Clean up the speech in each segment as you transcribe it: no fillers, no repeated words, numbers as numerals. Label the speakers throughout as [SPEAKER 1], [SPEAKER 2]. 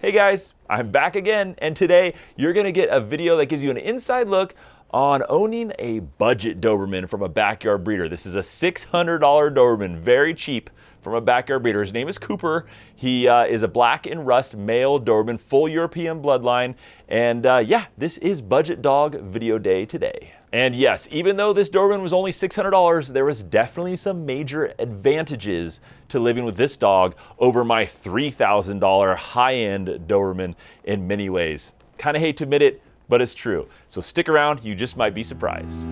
[SPEAKER 1] Hey guys, I'm back again, and today you're gonna get a video that gives you an inside look on owning a budget Doberman from a backyard breeder. This is a $600 Doberman, very cheap, from a backyard breeder. His name is Cooper. He is a black and rust male Doberman, full European bloodline, and yeah, this is Budget Dog Video Day today. And yes, even though this Doberman was only $600, there was definitely some major advantages to living with this dog over my $3,000 high-end Doberman in many ways. Kind of hate to admit it, but it's true. So stick around, you just might be surprised.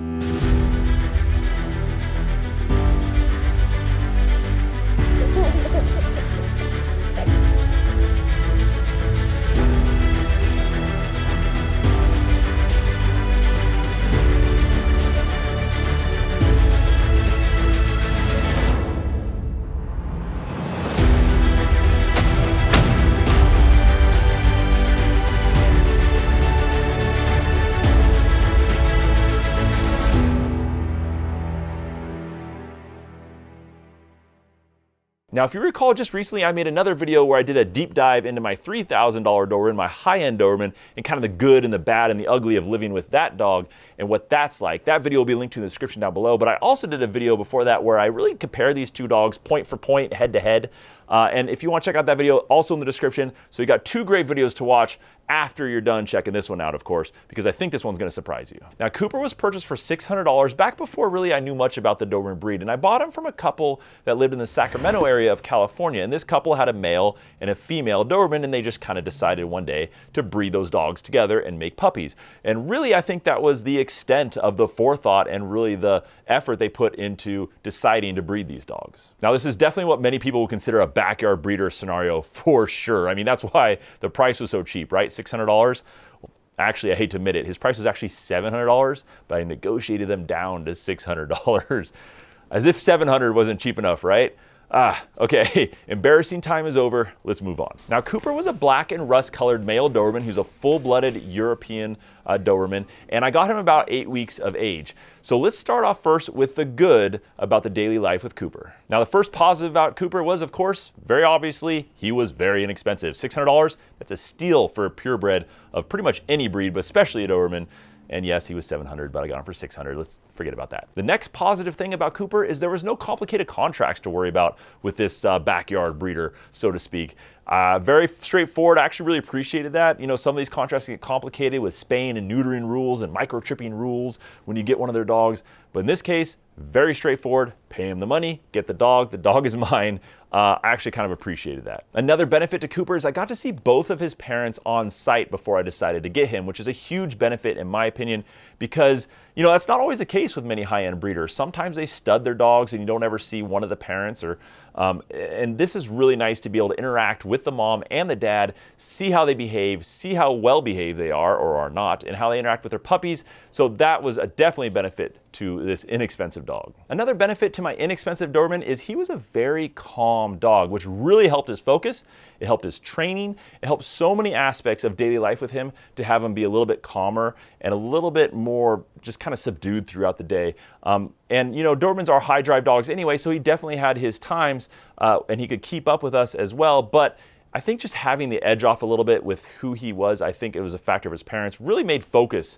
[SPEAKER 1] Now, if you recall, just recently I made another video where I did a deep dive into my $3,000 Doberman, my high-end Doberman, and kind of the good and the bad and the ugly of living with that dog and what that's like. That video will be linked to in the description down below, but I also did a video before that where I really compare these two dogs point for point, head to head. And if you want to check out that video, also in the description. So you got two great videos to watch after you're done checking this one out, of course, because I think this one's going to surprise you. Now, Cooper was purchased for $600 back before really I knew much about the Doberman breed, and I bought him from a couple that lived in the Sacramento area of California, and this couple had a male and a female Doberman, and they just kind of decided one day to breed those dogs together and make puppies. And really, I think that was the extent of the forethought and really the effort they put into deciding to breed these dogs. Now, this is definitely what many people would consider a backyard breeder scenario for sure. I mean, that's why the price was so cheap, right? $600. Actually, I hate to admit it, his price was actually $700, but I negotiated them down to $600. As if $700 wasn't cheap enough, right? Okay, embarrassing time is over. Let's move on. Now, Cooper was a black and rust colored male Doberman. He was a full-blooded European Doberman, and I got him about 8 weeks of age. So let's start off first with the good about the daily life with Cooper. Now, the first positive about Cooper was, of course, very obviously, he was very inexpensive. $600, that's a steal for a purebred of pretty much any breed, but especially a Doberman. And yes, he was $700, but I got him for $600. Let's forget about that. The next positive thing about Cooper is there was no complicated contracts to worry about with this backyard breeder, so to speak. Very straightforward. I actually really appreciated that. You know, some of these contracts get complicated with spaying and neutering rules and microchipping rules when you get one of their dogs. But in this case, very straightforward. Pay him the money, get the dog is mine. I actually kind of appreciated that. Another benefit to Cooper is I got to see both of his parents on site before I decided to get him, which is a huge benefit in my opinion, because you know, that's not always the case with many high-end breeders. Sometimes they stud their dogs and you don't ever see one of the parents, or and this is really nice to be able to interact with the mom and the dad, see how they behave, see how well behaved they are or are not, and how they interact with their puppies. So that was definitely a benefit to this inexpensive dog. Another benefit to my inexpensive Doberman is he was a very calm dog, which really helped his focus. It helped his training. It helped so many aspects of daily life with him to have him be a little bit calmer and a little bit more just kind of subdued throughout the day. And you know, Dobermans are high drive dogs anyway, so he definitely had his times and he could keep up with us as well. But I think just having the edge off a little bit with who he was, I think it was a factor of his parents, really made focus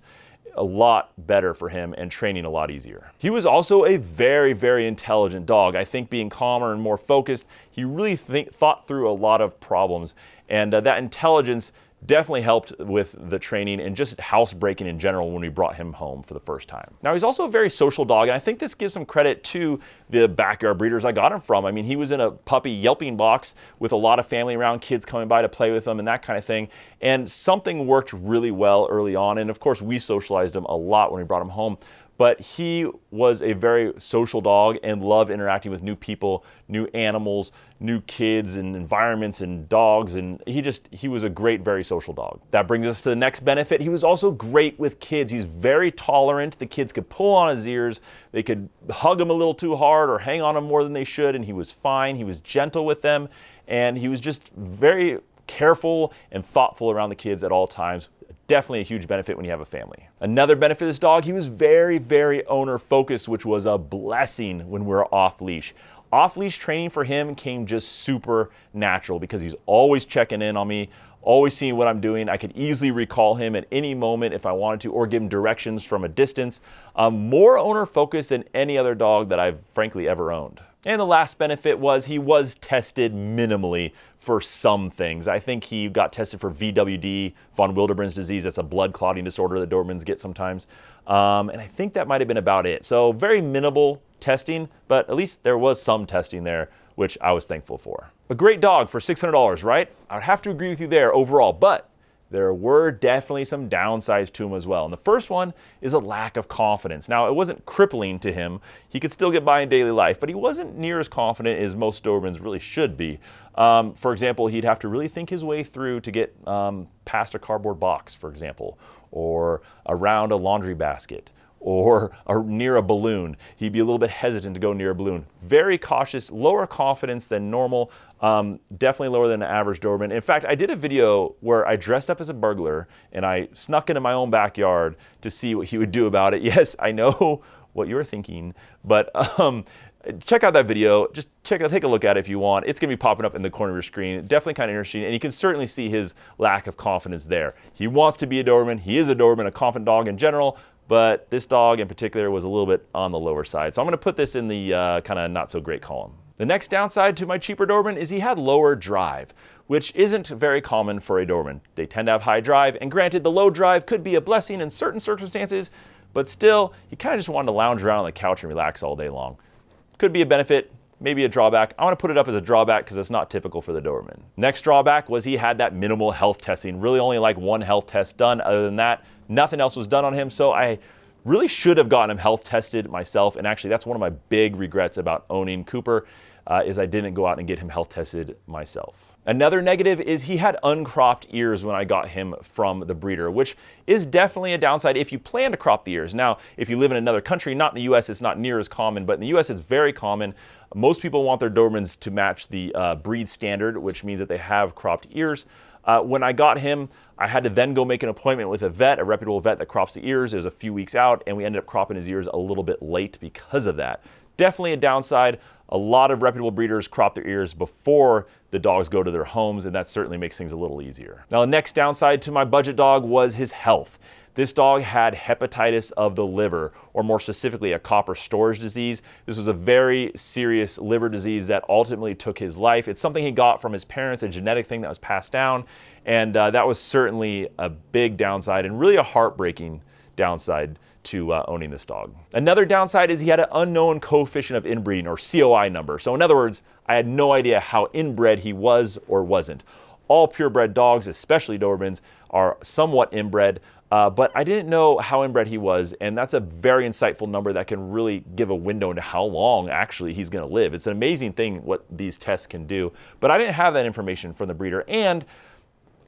[SPEAKER 1] a lot better for him and training a lot easier. He was also a very, very intelligent dog. I think being calmer and more focused, he really thought through a lot of problems, and that intelligence definitely helped with the training and just housebreaking in general when we brought him home for the first time. Now, he's also a very social dog, and I think this gives some credit to the backyard breeders I got him from. I mean, he was in a puppy yelping box with a lot of family around, kids coming by to play with him and that kind of thing, and something worked really well early on, and of course we socialized him a lot when we brought him home. But he was a very social dog and loved interacting with new people, new animals, new kids and environments and dogs, and he was a great, very social dog. That brings us to the next benefit. He was also great with kids. He's very tolerant. The kids could pull on his ears, they could hug him a little too hard or hang on him more than they should, and he was fine. He was gentle with them, and he was just very careful and thoughtful around the kids at all times. Definitely a huge benefit when you have a family. Another benefit of this dog, he was very, very owner focused, which was a blessing when we were off leash. Off leash training for him came just super natural because he's always checking in on me, always seeing what I'm doing. I could easily recall him at any moment if I wanted to, or give him directions from a distance. More owner focused than any other dog that I've frankly ever owned. And the last benefit was he was tested minimally for some things. I think he got tested for VWD, von Willebrand's disease. That's a blood clotting disorder that Dobermans get sometimes. And I think that might have been about it. So very minimal testing, but at least there was some testing there, which I was thankful for. A great dog for $600, right? I would have to agree with you there overall, but there were definitely some downsides to him as well. And the first one is a lack of confidence. Now, it wasn't crippling to him. He could still get by in daily life, but he wasn't near as confident as most Dobermans really should be. For example, he'd have to really think his way through to get past a cardboard box, for example, or around a laundry basket, or near a balloon. He'd be a little bit hesitant to go near a balloon. Very cautious, lower confidence than normal, definitely lower than an average Doberman. In fact, I did a video where I dressed up as a burglar and I snuck into my own backyard to see what he would do about it. Yes, I know what you're thinking, but check out that video. Just take a look at it if you want. It's gonna be popping up in the corner of your screen. Definitely kind of interesting, and you can certainly see his lack of confidence there. He wants to be a Doberman. He is a Doberman, a confident dog in general, but this dog in particular was a little bit on the lower side. So I'm gonna put this in the kind of not so great column. The next downside to my cheaper Doberman is he had lower drive, which isn't very common for a Doberman. They tend to have high drive, and granted, the low drive could be a blessing in certain circumstances, but still, he kind of just wanted to lounge around on the couch and relax all day long. Could be a benefit, maybe a drawback. I want to put it up as a drawback because it's not typical for the Doberman. Next drawback was he had that minimal health testing, really only like one health test done. Other than that, nothing else was done on him, so I really should have gotten him health tested myself, and actually that's one of my big regrets about owning Cooper, is I didn't go out and get him health tested myself. Another negative is he had uncropped ears when I got him from the breeder, which is definitely a downside if you plan to crop the ears. Now, if you live in another country, not in the US, it's not near as common, but in the US it's very common. Most people want their Dobermans to match the breed standard, which means that they have cropped ears. When I got him, I had to then go make an appointment with a vet, a reputable vet that crops the ears. It was a few weeks out, and we ended up cropping his ears a little bit late because of that. Definitely a downside. A lot of reputable breeders crop their ears before the dogs go to their homes, and that certainly makes things a little easier. Now, the next downside to my budget dog was his health. This dog had hepatitis of the liver, or more specifically, a copper storage disease. This was a very serious liver disease that ultimately took his life. It's something he got from his parents, a genetic thing that was passed down, and that was certainly a big downside and really a heartbreaking downside to owning this dog. Another downside is he had an unknown coefficient of inbreeding, or COI number. So in other words, I had no idea how inbred he was or wasn't. All purebred dogs, especially Dobermans, are somewhat inbred, but I didn't know how inbred he was, and that's a very insightful number that can really give a window into how long actually he's gonna live. It's an amazing thing what these tests can do, but I didn't have that information from the breeder, and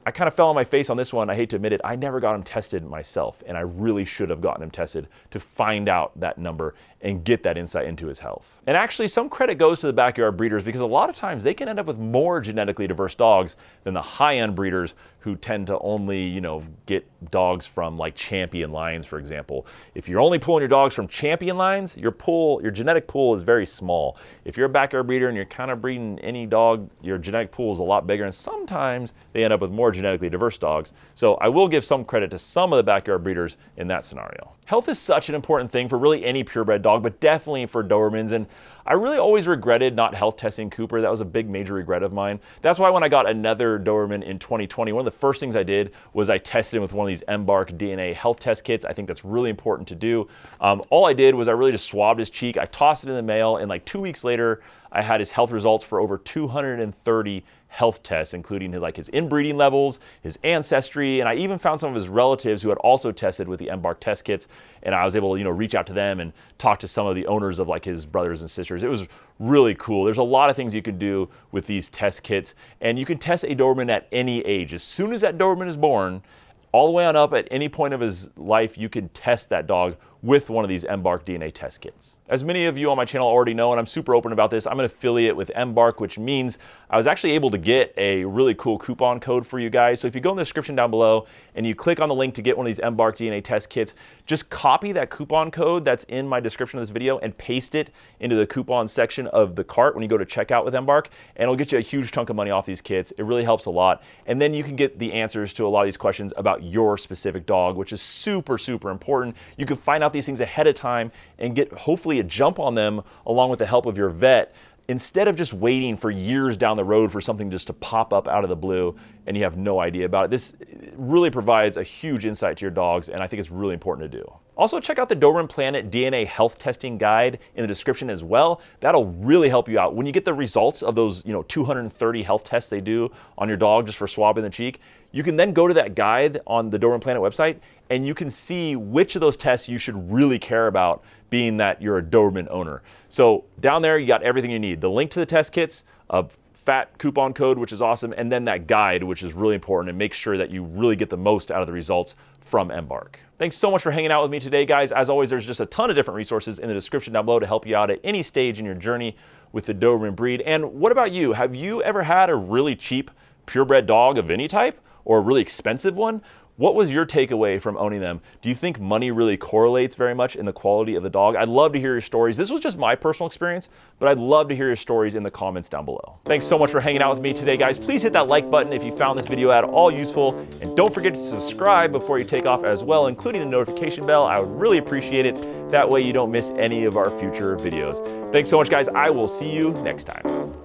[SPEAKER 1] I kind of fell on my face on this one. I hate to admit it. I never got him tested myself, and I really should have gotten him tested to find out that number and get that insight into his health. And actually, some credit goes to the backyard breeders because a lot of times they can end up with more genetically diverse dogs than the high-end breeders who tend to only, get dogs from like champion lines, for example. If you're only pulling your dogs from champion lines, your genetic pool is very small. If you're a backyard breeder and you're kind of breeding any dog, your genetic pool is a lot bigger, and sometimes they end up with more genetically diverse dogs. So I will give some credit to some of the backyard breeders in that scenario. Health is such an important thing for really any purebred dog, but definitely for Dobermans, and I really always regretted not health testing Cooper. That was a big major regret of mine. That's why when I got another Doberman in 2020, one of the first things I did was I tested him with one of these Embark DNA health test kits. I think that's really important to do. All I did was I really just swabbed his cheek. I tossed it in the mail, and like 2 weeks later, I had his health results for over 230 health tests, including his inbreeding levels, his ancestry, and I even found some of his relatives who had also tested with the Embark test kits, and I was able to reach out to them and talk to some of the owners of his brothers and sisters. It was really cool. There's a lot of things you can do with these test kits, and you can test a Doberman at any age. As soon as that Doberman is born, all the way on up at any point of his life, you can test that dog with one of these Embark DNA test kits. As many of you on my channel already know, and I'm super open about this, I'm an affiliate with Embark, which means I was actually able to get a really cool coupon code for you guys. So if you go in the description down below and you click on the link to get one of these Embark DNA test kits, just copy that coupon code that's in my description of this video and paste it into the coupon section of the cart when you go to checkout with Embark, and it'll get you a huge chunk of money off these kits. It really helps a lot. And then you can get the answers to a lot of these questions about your specific dog, which is super, super important. You can find out these things ahead of time and get hopefully a jump on them along with the help of your vet, instead of just waiting for years down the road for something just to pop up out of the blue and you have no idea about it. This really provides a huge insight to your dogs, and I think it's really important to do. Also, check out the Doberman Planet DNA health testing guide in the description as well. That'll really help you out. When you get the results of those 230 health tests they do on your dog just for swabbing the cheek, you can then go to that guide on the Doberman Planet website and you can see which of those tests you should really care about, being that you're a Doberman owner. So down there, you got everything you need. The link to the test kits, a fat coupon code, which is awesome, and then that guide, which is really important, and make sure that you really get the most out of the results from Embark. Thanks so much for hanging out with me today, guys. As always, there's just a ton of different resources in the description down below to help you out at any stage in your journey with the Doberman breed. And what about you? Have you ever had a really cheap purebred dog of any type, or a really expensive one? What was your takeaway from owning them? Do you think money really correlates very much in the quality of the dog? I'd love to hear your stories. This was just my personal experience, but I'd love to hear your stories in the comments down below. Thanks so much for hanging out with me today, guys. Please hit that like button if you found this video at all useful, and don't forget to subscribe before you take off as well, including the notification bell. I would really appreciate it. That way you don't miss any of our future videos. Thanks so much, guys. I will see you next time.